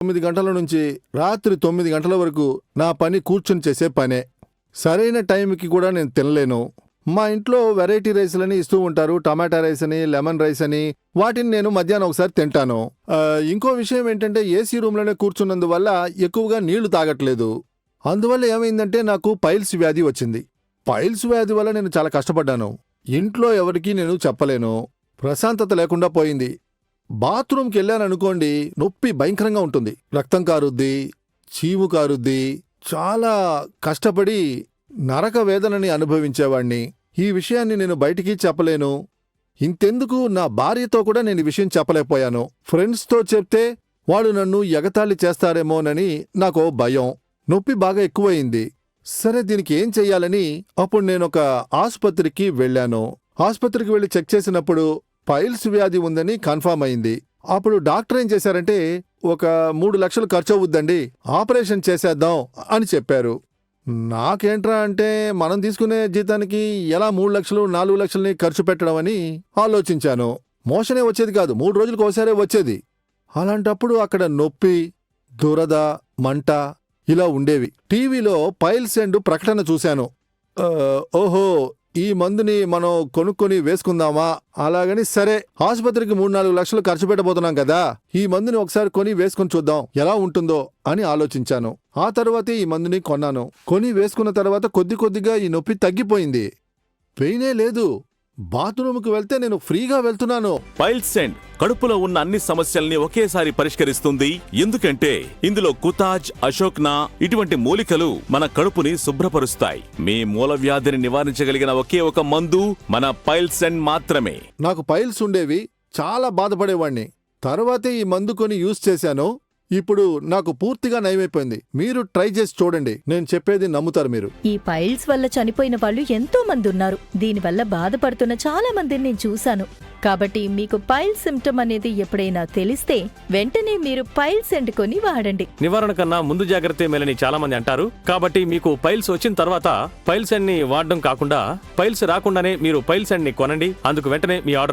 9 గంటల నుంచి రాత్రి 9 గంటల వరకు నా పని కూర్చొని చేసే పనే. సరైన టైంకి కూడా నేను తినలేను. మా ఇంట్లో వెరైటీ రైస్లని ఇస్తూ ఉంటారు, టమాటా రైస్ అని, లెమన్ రైస్ అని. వాటిని నేను మధ్యాహ్నం ఒకసారి తింటాను. ఇంకో విషయం ఏంటంటే ఏసీ రూమ్లోనే కూర్చున్నందువల్ల ఎక్కువగా నీళ్లు తాగట్లేదు. అందువల్ల ఏమైందంటే నాకు పైల్స్ వ్యాధి వచ్చింది. పైల్స్ వ్యాధి వల్ల నేను చాలా కష్టపడ్డాను. ఇంట్లో ఎవరికీ నేను చెప్పలేను. ప్రశాంతత లేకుండా పోయింది. బాత్రూమ్కి వెళ్ళాననుకోండి, నొప్పి భయంకరంగా ఉంటుంది. రక్తం కారుద్ది, చీము కారుద్ది. చాలా కష్టపడి నరక వేదనని అనుభవించేవాణ్ణి. ఈ విషయాన్ని నేను బయటికి చెప్పలేను. ఇంతెందుకు, నా భార్యతో కూడా నేను ఈ విషయం చెప్పలేకపోయాను. ఫ్రెండ్స్తో చెప్తే వాళ్ళు నన్ను ఎగతాళి చేస్తారేమోనని నాకో భయం. నొప్పి బాగా ఎక్కువయింది. సరే, దీనికి ఏం చెయ్యాలని అప్పుడు నేనొక ఆసుపత్రికి వెళ్ళాను. ఆసుపత్రికి వెళ్ళి చెక్ చేసినప్పుడు పైల్స్ వ్యాధి ఉందని కన్ఫర్మ్ అయింది. అప్పుడు డాక్టర్ ఏం చేశారంటే, ఒక 3 లక్షలు ఖర్చు అవుద్దండి, ఆపరేషన్ చేసేద్దాం అని చెప్పారు. నాకేంట్రా అంటే, మనం తీసుకునే జీతానికి ఎలా 3 లక్షలు 4 లక్షల్ని ఖర్చు పెట్టడం అని ఆలోచించాను. మోషనే వచ్చేది కాదు, 3 రోజులకు ఒకసారే వచ్చేది. అలాంటప్పుడు అక్కడ నొప్పి, దురద, మంట ఇలా ఉండేవి. టీవీలో పైల్స్ అండ్ ప్రకటన చూశాను. ఓహో, ఈ మందుని మనం కొనుక్కొని వేసుకుందామా? అలాగని సరే, ఆసుపత్రికి 3-4 లక్షలు ఖర్చు పెట్టబోతున్నాం కదా, ఈ మందుని ఒకసారి కొని వేసుకుని చూద్దాం ఎలా ఉంటుందో అని ఆలోచించాను. ఆ తర్వాతే ఈ మందుని కొన్నాను. కొని వేసుకున్న తర్వాత కొద్ది కొద్దిగా ఈ నొప్పి తగ్గిపోయింది. పెయినే లేదు. బాత్రూముకు వెళ్తే నేను ఫ్రీగా వెళ్తున్నాను. పైల్సెండ్ కడుపులో ఉన్న అన్ని సమస్యల్ని ఒకేసారి పరిష్కరిస్తుంది. ఎందుకంటే ఇందులో కుతాజ్, అశోక్నా ఇటువంటి మూలికలు మన కడుపుని శుభ్రపరుస్తాయి. మీ మూల వ్యాధిని నివారించగలిగిన ఒకే ఒక మందు మన పైల్సెండ్ మాత్రమే. నాకు పైల్స్ ఉండేవి, చాలా బాధపడేవాణ్ణి. తర్వాతే ఈ మందు కొని యూజ్ చేశాను. ఇప్పుడు నాకు పూర్తిగా నయమైపోయింది. మీరు ట్రై చేసి చూడండి, నేను చెప్పేది నమ్ముతారు మీరు. ఈ పైల్స్ వల్ల చనిపోయిన వాళ్ళు ఎంతో మంది ఉన్నారు. దీనివల్ల బాధపడుతున్న చాలా మందిని నేను చూశాను. కాబట్టి మీకు పైల్స్ సిమ్టమ్ అనేది ఎప్పుడైనా తెలిస్తే వెంటనే మీరు పైల్సెండ్ కొని వాడండి. నివారణ కన్నా ముందు జాగ్రత్త మేలని చాలా మంది అంటారు. కాబట్టి మీకు పైల్స్ వచ్చిన తర్వాత పైల్సెండ్ ని వాడడం కాకుండా, పైల్స్ రాకుండానే మీరు పైల్సెండ్ ని కొనండి. అందుకు వెంటనే మీ ఆర్డర్